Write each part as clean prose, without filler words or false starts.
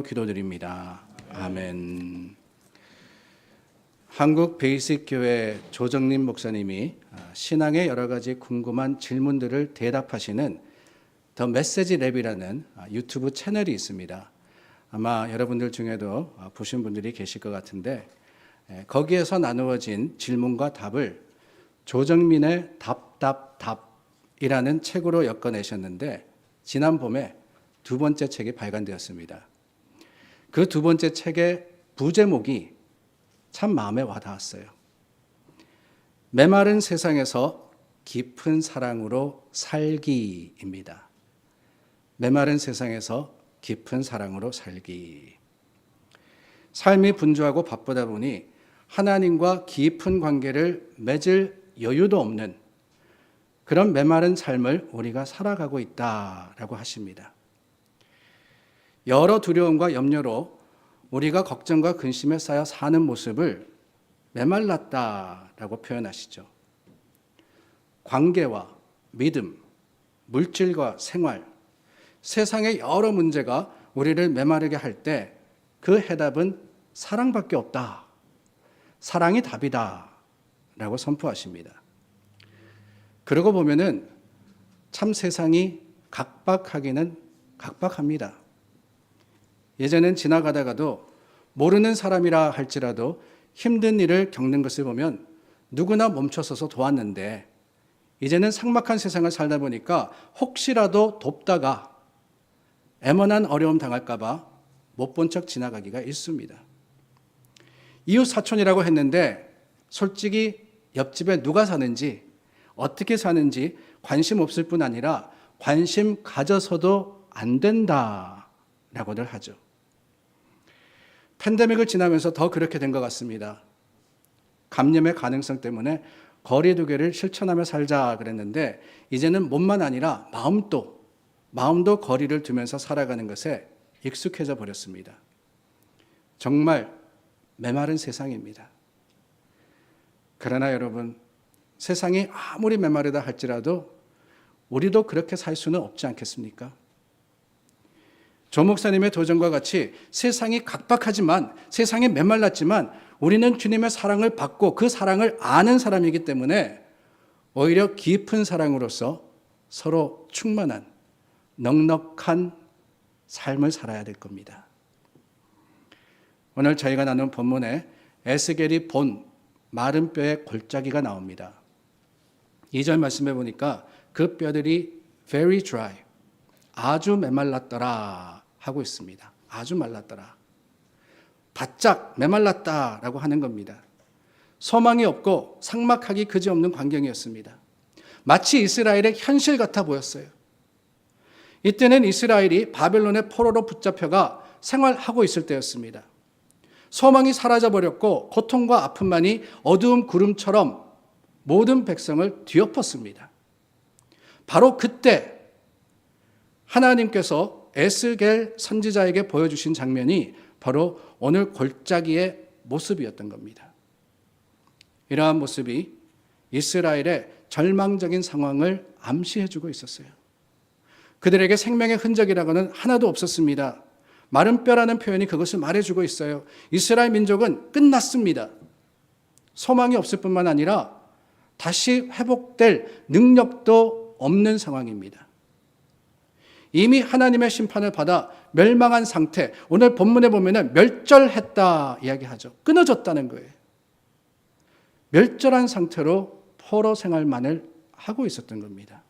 기도드립니다. 아멘. 한국 베이식교회 조정림 목사님이 신앙의 여러 가지 궁금한 질문들을 대답하시는 더 메시지 랩이라는 유튜브 채널이 있습니다. 아마 여러분들 중에도 보신 분들이 계실 것 같은데 거기에서 나누어진 질문과 답을 조정민의 답이라는 책으로 엮어내셨는데 지난 봄에 두 번째 책이 발간되었습니다. 그 두 번째 책의 부제목이 참 마음에 와닿았어요. 메마른 세상에서 깊은 사랑으로 살기입니다. 메마른 세상에서 깊은 사랑으로 살기. 삶이 분주하고 바쁘다 보니 하나님과 깊은 관계를 맺을 여유도 없는 그런 메마른 삶을 우리가 살아가고 있다라고 하십니다. 여러 두려움과 염려로 우리가 걱정과 근심에 쌓여 사는 모습을 메말랐다라고 표현하시죠. 관계와 믿음, 물질과 생활, 세상의 여러 문제가 우리를 메마르게 할 때 그 해답은 사랑밖에 없다. 사랑이 답이다. 라고 선포하십니다. 그러고 보면은 참 세상이 각박하기는 각박합니다. 예전엔 지나가다가도 모르는 사람이라 할지라도 힘든 일을 겪는 것을 보면 누구나 멈춰서서 도왔는데 이제는 삭막한 세상을 살다 보니까 혹시라도 돕다가 애먼한 어려움 당할까 봐 못 본 척 지나가기가 일쑤입니다. 이웃 사촌이라고 했는데 솔직히 옆집에 누가 사는지 어떻게 사는지 관심 없을 뿐 아니라 관심 가져서도 안 된다라고들 하죠. 팬데믹을 지나면서 더 그렇게 된 것 같습니다. 감염의 가능성 때문에 거리 두기를 실천하며 살자 그랬는데 이제는 몸만 아니라 마음도 거리를 두면서 살아가는 것에 익숙해져 버렸습니다. 정말 메마른 세상입니다. 그러나 여러분, 세상이 아무리 메마르다 할지라도 우리도 그렇게 살 수는 없지 않겠습니까? 조 목사님의 도전과 같이 세상이 각박하지만, 세상이 메말랐지만 우리는 주님의 사랑을 받고 그 사랑을 아는 사람이기 때문에 오히려 깊은 사랑으로서 서로 충만한 넉넉한 삶을 살아야 될 겁니다. 오늘 저희가 나눈 본문에 에스겔이 본 마른 뼈의 골짜기가 나옵니다. 2절 말씀해 보니까 그 뼈들이 very dry, 아주 메말랐더라 하고 있습니다. 아주 말랐더라. 바짝 메말랐다라고 하는 겁니다. 소망이 없고 삭막하기 그지없는 광경이었습니다. 마치 이스라엘의 현실 같아 보였어요. 이때는 이스라엘이 바벨론의 포로로 붙잡혀가 생활하고 있을 때였습니다. 소망이 사라져버렸고 고통과 아픔만이 어두운 구름처럼 모든 백성을 뒤엎었습니다. 바로 그때 하나님께서 에스겔 선지자에게 보여주신 장면이 바로 오늘 골짜기의 모습이었던 겁니다. 이러한 모습이 이스라엘의 절망적인 상황을 암시해주고 있었어요. 그들에게 생명의 흔적이라고는 하나도 없었습니다. 마른 뼈라는 표현이 그것을 말해주고 있어요. 이스라엘 민족은 끝났습니다. 소망이 없을 뿐만 아니라 다시 회복될 능력도 없는 상황입니다. 이미 하나님의 심판을 받아 멸망한 상태, 오늘 본문에 보면 멸절했다 이야기하죠. 끊어졌다는 거예요. 멸절한 상태로 포로 생활만을 하고 있었던 겁니다.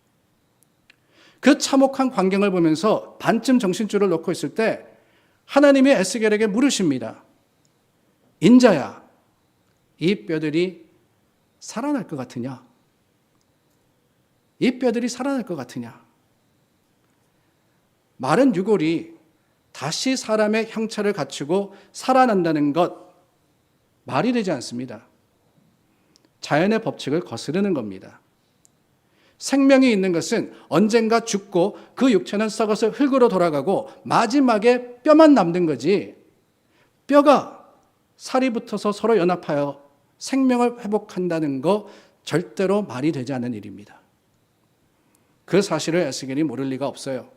그 참혹한 광경을 보면서 반쯤 정신줄을 놓고 있을 때 하나님이 에스겔에게 물으십니다. 인자야, 이 뼈들이 살아날 것 같으냐? 이 뼈들이 살아날 것 같으냐? 마른 유골이 다시 사람의 형체를 갖추고 살아난다는 것 말이 되지 않습니다. 자연의 법칙을 거스르는 겁니다. 생명이 있는 것은 언젠가 죽고 그 육체는 썩어서 흙으로 돌아가고 마지막에 뼈만 남는 거지, 뼈가 살이 붙어서 서로 연합하여 생명을 회복한다는 거 절대로 말이 되지 않는 일입니다. 그 사실을 에스겔이 모를 리가 없어요.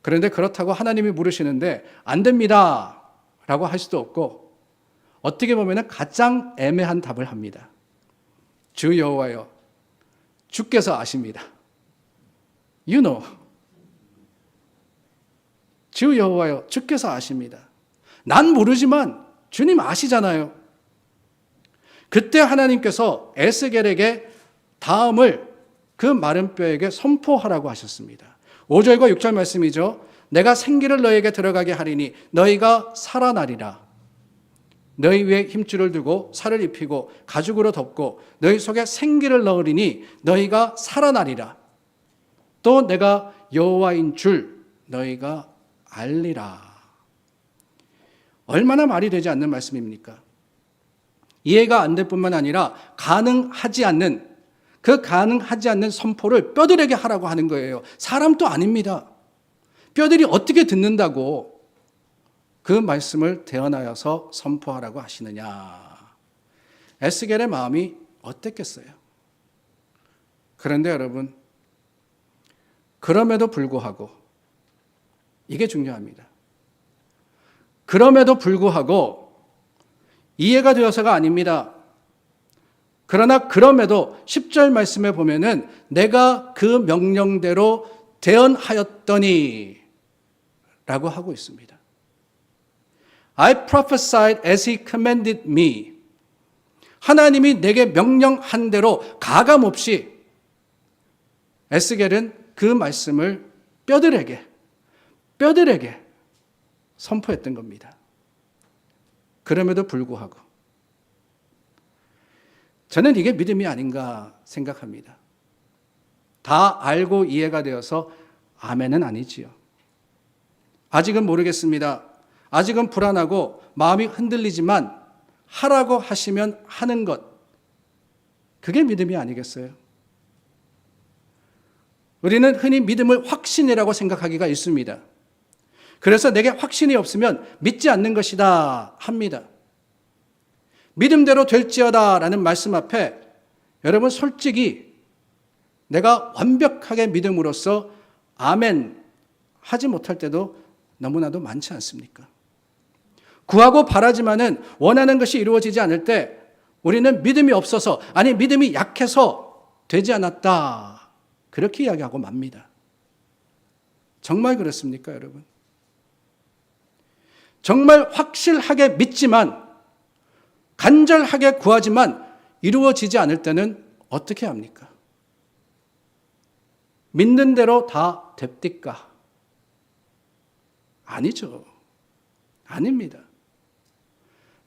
그런데 그렇다고 하나님이 물으시는데 안 됩니다 라고 할 수도 없고, 어떻게 보면 가장 애매한 답을 합니다. 주 여호와여, 주께서 아십니다. You know. 주 여호와여, 주께서 아십니다. 난 모르지만 주님 아시잖아요. 그때 하나님께서 에스겔에게 다음을 그 마른 뼈에게 선포하라고 하셨습니다. 5절과 6절 말씀이죠. 내가 생기를 너에게 들어가게 하리니 너희가 살아나리라. 너희 위에 힘줄을 두고 살을 입히고 가죽으로 덮고 너희 속에 생기를 넣으리니 너희가 살아나리라. 또 내가 여호와인 줄 너희가 알리라. 얼마나 말이 되지 않는 말씀입니까? 이해가 안 될 뿐만 아니라 가능하지 않는, 그 가능하지 않는 선포를 뼈들에게 하라고 하는 거예요. 사람도 아닙니다. 뼈들이 어떻게 듣는다고 그 말씀을 대언하여서 선포하라고 하시느냐. 에스겔의 마음이 어땠겠어요? 그런데 여러분, 그럼에도 불구하고, 이게 중요합니다. 그럼에도 불구하고 이해가 되어서가 아닙니다. 그러나 그럼에도 10절 말씀에 보면은 내가 그 명령대로 대언하였더니 라고 하고 있습니다. I prophesied as he commanded me. 하나님이 내게 명령한 대로 가감없이 에스겔은 그 말씀을 뼈들에게 선포했던 겁니다. 그럼에도 불구하고 저는 이게 믿음이 아닌가 생각합니다. 다 알고 이해가 되어서 아멘은 아니지요. 아직은 모르겠습니다. 아직은 불안하고 마음이 흔들리지만 하라고 하시면 하는 것, 그게 믿음이 아니겠어요? 우리는 흔히 믿음을 확신이라고 생각하기가 있습니다. 그래서 내게 확신이 없으면 믿지 않는 것이다 합니다. 믿음대로 될지어다 라는 말씀 앞에 여러분 솔직히 내가 완벽하게 믿음으로써 아멘 하지 못할 때도 너무나도 많지 않습니까? 구하고 바라지만은 원하는 것이 이루어지지 않을 때 우리는 믿음이 없어서, 아니 믿음이 약해서 되지 않았다, 그렇게 이야기하고 맙니다. 정말 그렇습니까, 여러분? 정말 확실하게 믿지만, 간절하게 구하지만 이루어지지 않을 때는 어떻게 합니까? 믿는 대로 다 됩니까? 아니죠. 아닙니다.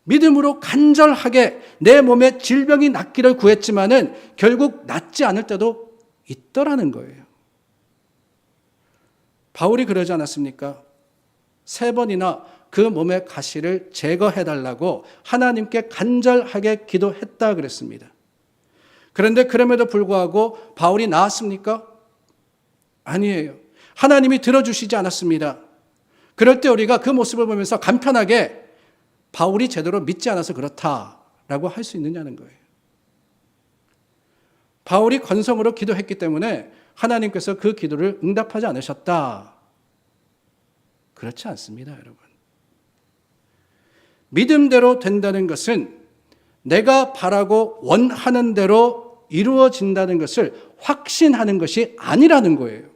믿음으로 간절하게 내 몸에 질병이 낫기를 구했지만은 결국 낫지 않을 때도 있더라는 거예요. 바울이 그러지 않았습니까? 3번이나 그 몸의 가시를 제거해달라고 하나님께 간절하게 기도했다 그랬습니다. 그런데 그럼에도 불구하고 바울이 나았습니까? 아니에요. 하나님이 들어주시지 않았습니다. 그럴 때 우리가 그 모습을 보면서 간편하게 바울이 제대로 믿지 않아서 그렇다라고 할 수 있느냐는 거예요. 바울이 건성으로 기도했기 때문에 하나님께서 그 기도를 응답하지 않으셨다. 그렇지 않습니다, 여러분. 믿음대로 된다는 것은 내가 바라고 원하는 대로 이루어진다는 것을 확신하는 것이 아니라는 거예요.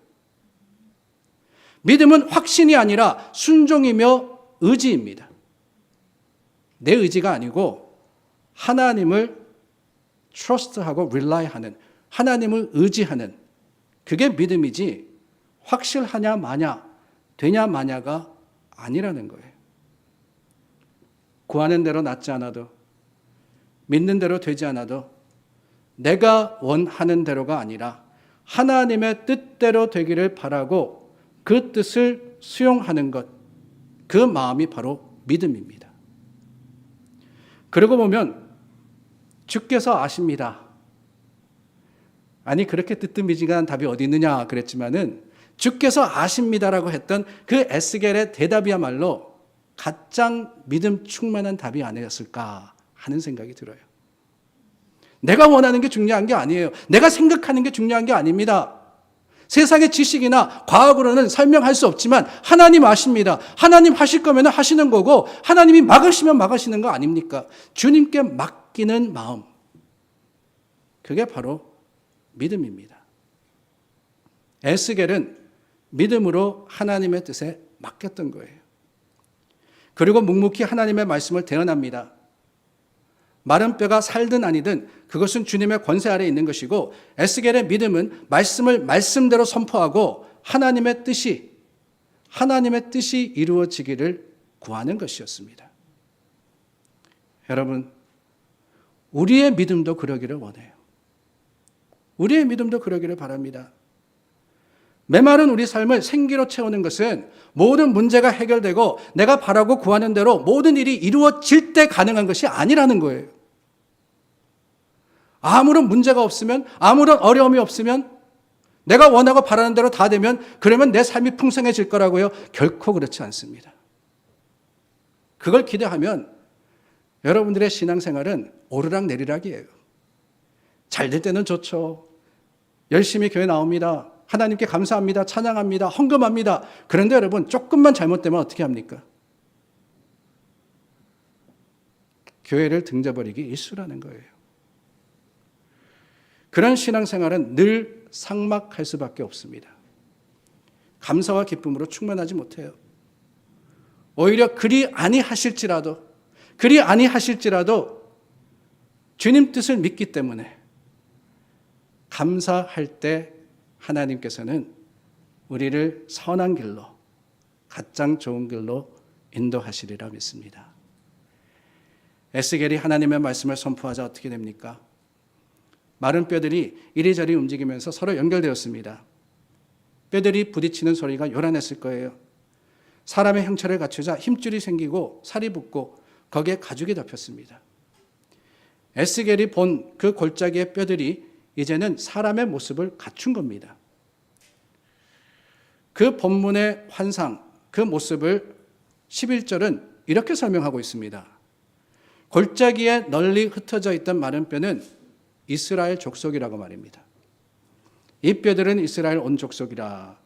믿음은 확신이 아니라 순종이며 의지입니다. 내 의지가 아니고 하나님을 trust하고 rely하는, 하나님을 의지하는, 그게 믿음이지 확실하냐 마냐, 되냐 마냐가 아니라는 거예요. 구하는 대로 낫지 않아도, 믿는 대로 되지 않아도 내가 원하는 대로가 아니라 하나님의 뜻대로 되기를 바라고 그 뜻을 수용하는 것, 그 마음이 바로 믿음입니다. 그러고 보면 주께서 아십니다. 아니 그렇게 뜨뜻미지근한 답이 어디 있느냐 그랬지만은 주께서 아십니다라고 했던 그 에스겔의 대답이야말로 가장 믿음 충만한 답이 아니었을까 하는 생각이 들어요. 내가 원하는 게 중요한 게 아니에요. 내가 생각하는 게 중요한 게 아닙니다. 세상의 지식이나 과학으로는 설명할 수 없지만 하나님 아십니다. 하나님 하실 거면 하시는 거고 하나님이 막으시면 막으시는 거 아닙니까? 주님께 맡기는 마음. 그게 바로 믿음입니다. 에스겔은 믿음으로 하나님의 뜻에 맡겼던 거예요. 그리고 묵묵히 하나님의 말씀을 대언합니다. 마른 뼈가 살든 아니든 그것은 주님의 권세 아래에 있는 것이고 에스겔의 믿음은 말씀을 말씀대로 선포하고 하나님의 뜻이 이루어지기를 구하는 것이었습니다. 여러분, 우리의 믿음도 그러기를 원해요. 우리의 믿음도 그러기를 바랍니다. 메마른 우리 삶을 생기로 채우는 것은 모든 문제가 해결되고 내가 바라고 구하는 대로 모든 일이 이루어질 때 가능한 것이 아니라는 거예요. 아무런 문제가 없으면, 아무런 어려움이 없으면, 내가 원하고 바라는 대로 다 되면 그러면 내 삶이 풍성해질 거라고요? 결코 그렇지 않습니다. 그걸 기대하면 여러분들의 신앙생활은 오르락내리락이에요. 잘 될 때는 좋죠. 열심히 교회 나옵니다. 하나님께 감사합니다. 찬양합니다. 헌금합니다. 그런데 여러분, 조금만 잘못되면 어떻게 합니까? 교회를 등져버리기 일쑤라는 거예요. 그런 신앙생활은 늘 삭막할 수밖에 없습니다. 감사와 기쁨으로 충만하지 못해요. 오히려 그리 아니하실지라도 주님 뜻을 믿기 때문에 감사할 때 하나님께서는 우리를 선한 길로, 가장 좋은 길로 인도하시리라 믿습니다. 에스겔이 하나님의 말씀을 선포하자 어떻게 됩니까? 마른 뼈들이 이리저리 움직이면서 서로 연결되었습니다. 뼈들이 부딪히는 소리가 요란했을 거예요. 사람의 형체를 갖추자 힘줄이 생기고 살이 붙고 거기에 가죽이 덮였습니다. 에스겔이 본 그 골짜기의 뼈들이 이제는 사람의 모습을 갖춘 겁니다. 그 본문의 환상, 그 모습을 11절은 이렇게 설명하고 있습니다. 골짜기에 널리 흩어져 있던 마른 뼈는 이스라엘 족속이라고 말입니다. 이 뼈들은 이스라엘 온 족속이라.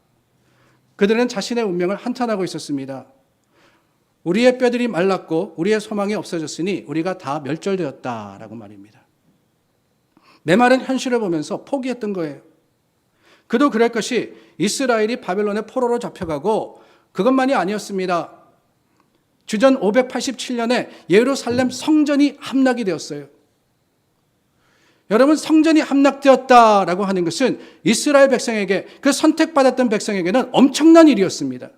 그들은 자신의 운명을 한탄하고 있었습니다. 우리의 뼈들이 말랐고 우리의 소망이 없어졌으니 우리가 다 멸절되었다라고 말입니다. 메마른 현실을 보면서 포기했던 거예요. 그도 그럴 것이 이스라엘이 바벨론의 포로로 잡혀가고 그것만이 아니었습니다. 주전 587년에 예루살렘 성전이 함락이 되었어요. 여러분, 성전이 함락되었다라고 하는 것은 이스라엘 백성에게, 그 선택받았던 백성에게는 엄청난 일이었습니다.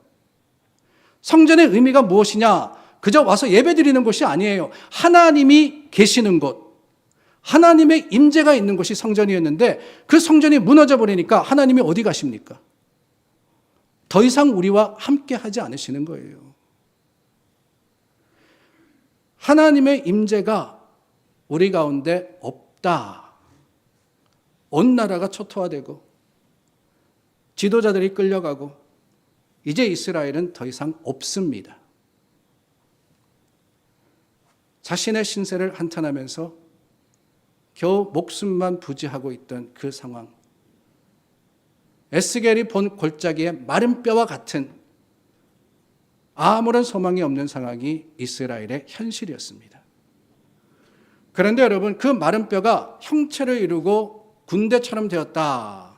성전의 의미가 무엇이냐? 그저 와서 예배드리는 곳이 아니에요. 하나님이 계시는 곳, 하나님의 임재가 있는 곳이 성전이었는데 그 성전이 무너져 버리니까 하나님이 어디 가십니까? 더 이상 우리와 함께 하지 않으시는 거예요. 하나님의 임재가 우리 가운데 없다. 온 나라가 초토화되고 지도자들이 끌려가고 이제 이스라엘은 더 이상 없습니다. 자신의 신세를 한탄하면서 겨우 목숨만 부지하고 있던 그 상황. 에스겔이 본 골짜기의 마른 뼈와 같은 아무런 소망이 없는 상황이 이스라엘의 현실이었습니다. 그런데 여러분, 그 마른 뼈가 형체를 이루고 군대처럼 되었다.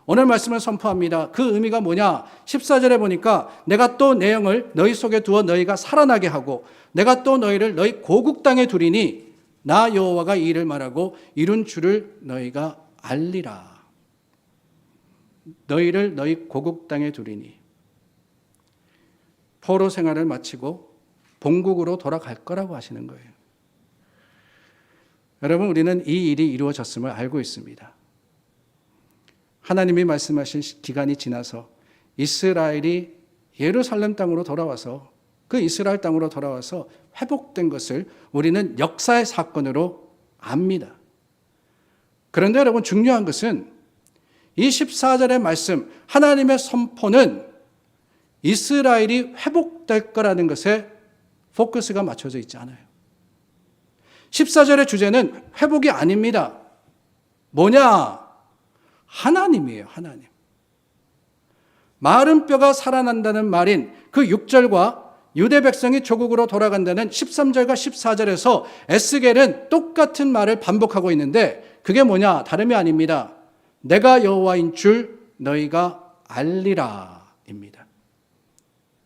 오늘 말씀을 선포합니다. 그 의미가 뭐냐? 14절에 보니까 내가 또 내 영을 너희 속에 두어 너희가 살아나게 하고 내가 또 너희를 너희 고국 땅에 두리니 나 여호와가 이 일을 말하고 이룬 줄을 너희가 알리라. 너희를 너희 고국 땅에 두리니. 포로 생활을 마치고 본국으로 돌아갈 거라고 하시는 거예요. 여러분, 우리는 이 일이 이루어졌음을 알고 있습니다. 하나님이 말씀하신 기간이 지나서 이스라엘이 예루살렘 땅으로 돌아와서, 그 이스라엘 땅으로 돌아와서 회복된 것을 우리는 역사의 사건으로 압니다. 그런데 여러분, 중요한 것은 이 14절의 말씀, 하나님의 선포는 이스라엘이 회복될 거라는 것에 포커스가 맞춰져 있지 않아요. 14절의 주제는 회복이 아닙니다. 뭐냐? 하나님이에요, 하나님. 마른 뼈가 살아난다는 말인 그 6절과 유대 백성이 조국으로 돌아간다는 13절과 14절에서 에스겔은 똑같은 말을 반복하고 있는데 그게 뭐냐? 다름이 아닙니다. 내가 여호와인 줄 너희가 알리라 입니다.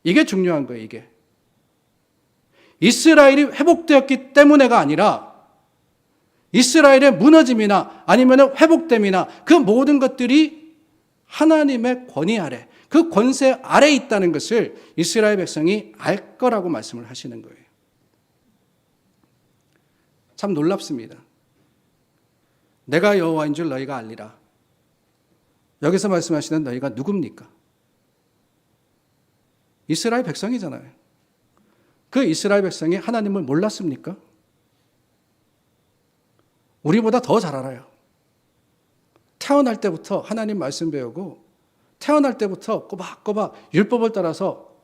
이게 중요한 거예요. 이게 이스라엘이 회복되었기 때문에가 아니라 이스라엘의 무너짐이나 아니면 회복됨이나 그 모든 것들이 하나님의 권위 아래, 그 권세 아래에 있다는 것을 이스라엘 백성이 알 거라고 말씀을 하시는 거예요. 참 놀랍습니다. 내가 여호와인 줄 너희가 알리라. 여기서 말씀하시는 너희가 누굽니까? 이스라엘 백성이잖아요. 그 이스라엘 백성이 하나님을 몰랐습니까? 우리보다 더 잘 알아요. 태어날 때부터 하나님 말씀 배우고 태어날 때부터 꼬박꼬박 율법을 따라서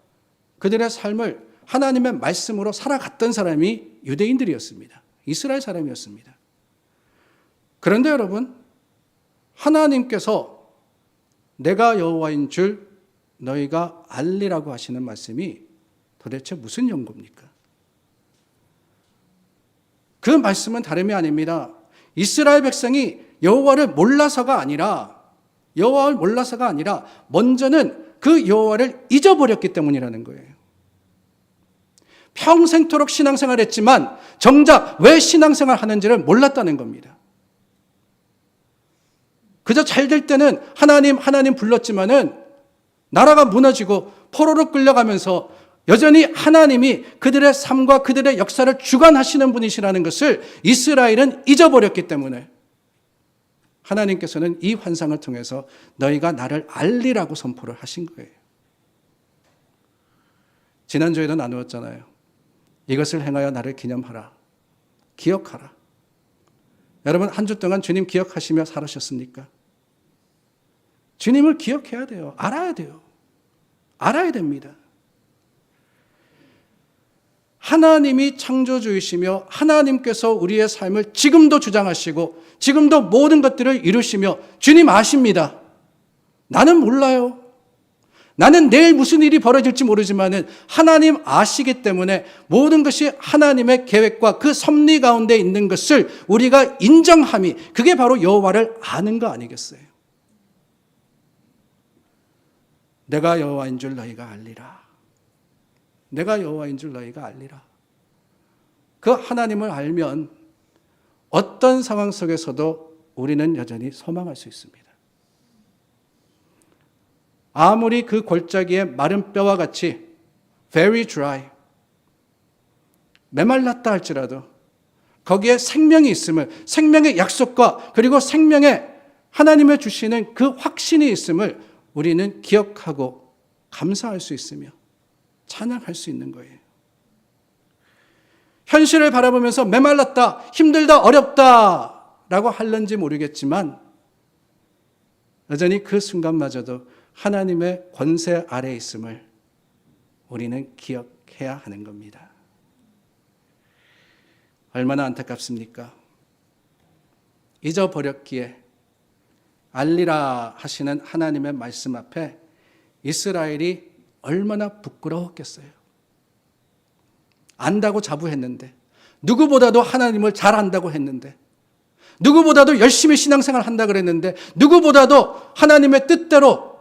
그들의 삶을 하나님의 말씀으로 살아갔던 사람이 유대인들이었습니다. 이스라엘 사람이었습니다. 그런데 여러분, 하나님께서 내가 여호와인 줄 너희가 알리라고 하시는 말씀이 도대체 무슨 연고입니까? 그 말씀은 다름이 아닙니다. 이스라엘 백성이 여호와를 몰라서가 아니라 먼저는 그 여호와를 잊어버렸기 때문이라는 거예요. 평생토록 신앙생활했지만 정작 왜 신앙생활 하는지를 몰랐다는 겁니다. 그저 잘 될 때는 하나님 불렀지만은 나라가 무너지고 포로로 끌려가면서 여전히 하나님이 그들의 삶과 그들의 역사를 주관하시는 분이시라는 것을 이스라엘은 잊어버렸기 때문에 하나님께서는 이 환상을 통해서 너희가 나를 알리라고 선포를 하신 거예요. 지난주에도 나누었잖아요. 이것을 행하여 나를 기념하라. 기억하라. 여러분 한 주 동안 주님 기억하시며 살으셨습니까? 주님을 기억해야 돼요. 알아야 돼요. 알아야 됩니다. 하나님이 창조주이시며 하나님께서 우리의 삶을 지금도 주장하시고 지금도 모든 것들을 이루시며 주님 아십니다. 나는 몰라요. 나는 내일 무슨 일이 벌어질지 모르지만은 하나님 아시기 때문에 모든 것이 하나님의 계획과 그 섭리 가운데 있는 것을 우리가 인정함이 그게 바로 여호와를 아는 거 아니겠어요? 내가 여호와인 줄 너희가 알리라. 내가 여호와인 줄 너희가 알리라. 그 하나님을 알면 어떤 상황 속에서도 우리는 여전히 소망할 수 있습니다. 아무리 그 골짜기의 마른 뼈와 같이 very dry, 메말랐다 할지라도 거기에 생명이 있음을, 생명의 약속과 그리고 생명의 하나님의 주시는 그 확신이 있음을 우리는 기억하고 감사할 수 있으며 찬양할 수 있는 거예요. 현실을 바라보면서 메말랐다, 힘들다, 어렵다 라고 할는지 모르겠지만 여전히 그 순간마저도 하나님의 권세 아래에 있음을 우리는 기억해야 하는 겁니다. 얼마나 안타깝습니까? 잊어버렸기에 알리라 하시는 하나님의 말씀 앞에 이스라엘이 얼마나 부끄러웠겠어요. 안다고 자부했는데, 누구보다도 하나님을 잘 안다고 했는데, 누구보다도 열심히 신앙생활 한다 그랬는데, 누구보다도 하나님의 뜻대로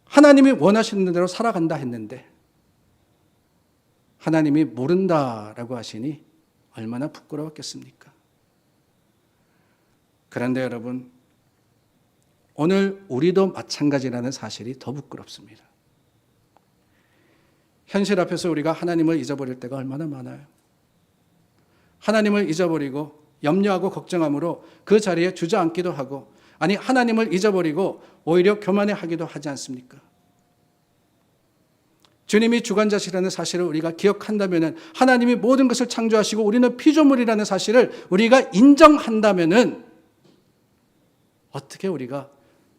하나님이 원하시는 대로 살아간다 했는데 하나님이 모른다라고 하시니 얼마나 부끄러웠겠습니까? 그런데 여러분, 오늘 우리도 마찬가지라는 사실이 더 부끄럽습니다. 현실 앞에서 우리가 하나님을 잊어버릴 때가 얼마나 많아요. 하나님을 잊어버리고 염려하고 걱정함으로 그 자리에 주저앉기도 하고, 아니 하나님을 잊어버리고 오히려 교만해하기도 하지 않습니까? 주님이 주관자시라는 사실을 우리가 기억한다면, 하나님이 모든 것을 창조하시고 우리는 피조물이라는 사실을 우리가 인정한다면 어떻게 우리가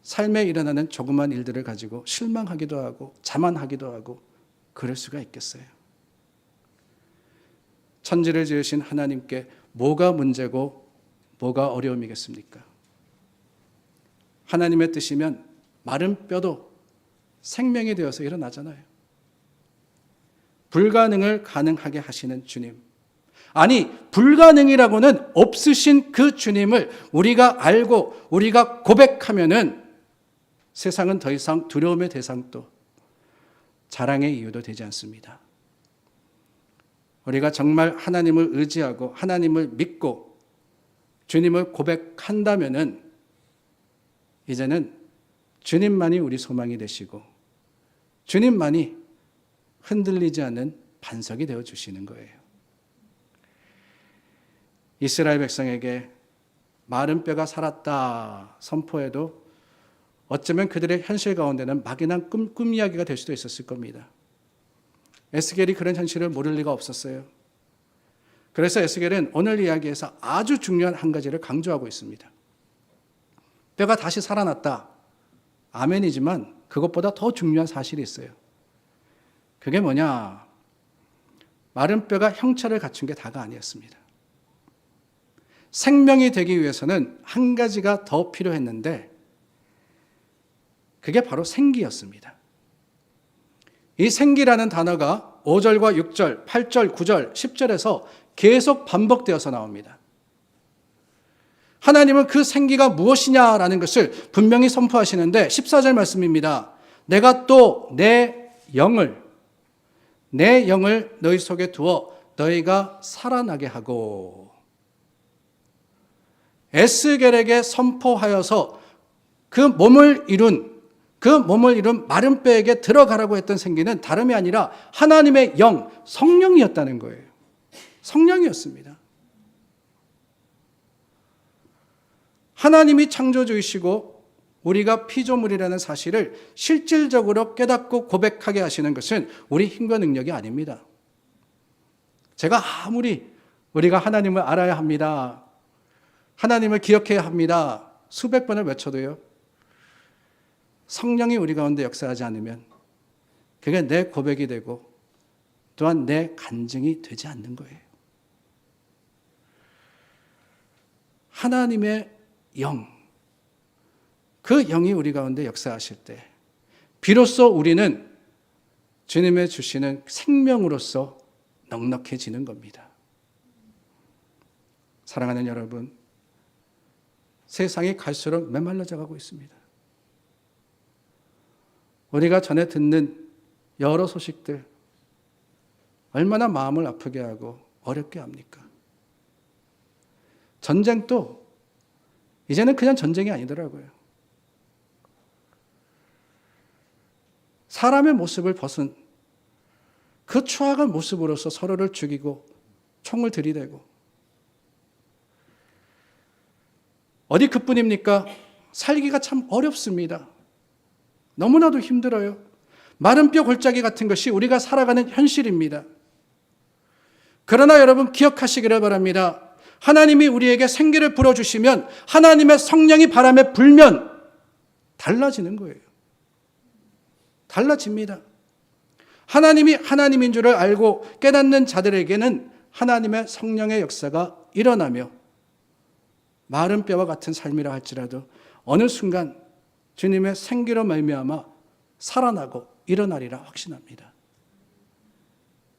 삶에 일어나는 조그만 일들을 가지고 실망하기도 하고 자만하기도 하고 그럴 수가 있겠어요? 천지를 지으신 하나님께 뭐가 문제고 뭐가 어려움이겠습니까? 하나님의 뜻이면 마른 뼈도 생명이 되어서 일어나잖아요. 불가능을 가능하게 하시는 주님. 아니, 불가능이라고는 없으신 그 주님을 우리가 알고 우리가 고백하면은 세상은 더 이상 두려움의 대상도 자랑의 이유도 되지 않습니다. 우리가 정말 하나님을 의지하고 하나님을 믿고 주님을 고백한다면은 이제는 주님만이 우리 소망이 되시고 주님만이 흔들리지 않는 반석이 되어 주시는 거예요. 이스라엘 백성에게 마른 뼈가 살았다 선포해도 어쩌면 그들의 현실 가운데는 막연한 꿈 이야기가 될 수도 있었을 겁니다. 에스겔이 그런 현실을 모를 리가 없었어요. 그래서 에스겔은 오늘 이야기에서 아주 중요한 한 가지를 강조하고 있습니다. 뼈가 다시 살아났다. 아멘이지만 그것보다 더 중요한 사실이 있어요. 그게 뭐냐? 마른 뼈가 형체를 갖춘 게 다가 아니었습니다. 생명이 되기 위해서는 한 가지가 더 필요했는데 그게 바로 생기였습니다. 이 생기라는 단어가 5절과 6절, 8절, 9절, 10절에서 계속 반복되어서 나옵니다. 하나님은 그 생기가 무엇이냐라는 것을 분명히 선포하시는데 14절 말씀입니다. 내가 또 내 영을 너희 속에 두어 너희가 살아나게 하고 에스겔에게 선포하여서 그 몸을 이룬 마른 뼈에게 들어가라고 했던 생기는 다름이 아니라 하나님의 영, 성령이었다는 거예요. 성령이었습니다. 하나님이 창조주이시고 우리가 피조물이라는 사실을 실질적으로 깨닫고 고백하게 하시는 것은 우리 힘과 능력이 아닙니다. 제가 아무리 우리가 하나님을 알아야 합니다. 하나님을 기억해야 합니다. 수백 번을 외쳐도요. 성령이 우리 가운데 역사하지 않으면 그게 내 고백이 되고 또한 내 간증이 되지 않는 거예요. 하나님의 영, 그 영이 우리 가운데 역사하실 때 비로소 우리는 주님의 주시는 생명으로서 넉넉해지는 겁니다. 사랑하는 여러분, 세상이 갈수록 메말라져 가고 있습니다. 우리가 전에 듣는 여러 소식들 얼마나 마음을 아프게 하고 어렵게 합니까? 전쟁도 이제는 그냥 전쟁이 아니더라고요. 사람의 모습을 벗은 그 추악한 모습으로서 서로를 죽이고 총을 들이대고 어디 그뿐입니까? 살기가 참 어렵습니다. 너무나도 힘들어요. 마른 뼈 골짜기 같은 것이 우리가 살아가는 현실입니다. 그러나 여러분 기억하시기를 바랍니다. 하나님이 우리에게 생기를 불어주시면 하나님의 성령이 바람에 불면 달라지는 거예요. 달라집니다. 하나님이 하나님인 줄을 알고 깨닫는 자들에게는 하나님의 성령의 역사가 일어나며 마른 뼈와 같은 삶이라 할지라도 어느 순간 주님의 생기로 말미암아 살아나고 일어나리라 확신합니다.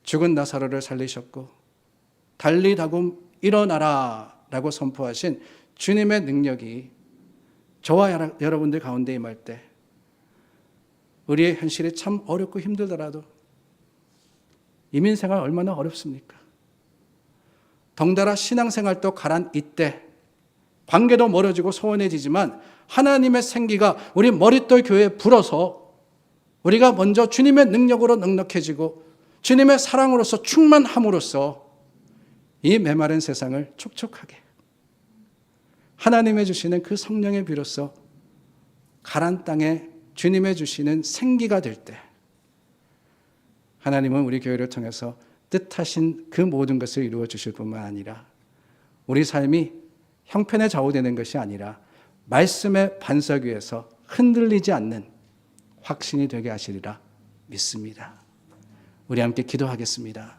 죽은 나사로를 살리셨고 달리다금 일어나라 라고 선포하신 주님의 능력이 저와 여러분들 가운데 임할 때 우리의 현실이 참 어렵고 힘들더라도 이민생활 얼마나 어렵습니까? 덩달아 신앙생활도 가란 이때 관계도 멀어지고 소원해지지만 하나님의 생기가 우리 머릿돌 교회에 불어서 우리가 먼저 주님의 능력으로 넉넉해지고 주님의 사랑으로서 충만함으로써 이 메마른 세상을 촉촉하게 하나님의 주시는 그 성령의 비로소 가란 땅에 주님의 주시는 생기가 될 때 하나님은 우리 교회를 통해서 뜻하신 그 모든 것을 이루어 주실 뿐만 아니라 우리 삶이 형편에 좌우되는 것이 아니라 말씀의 반석 위에서 흔들리지 않는 확신이 되게 하시리라 믿습니다. 우리 함께 기도하겠습니다.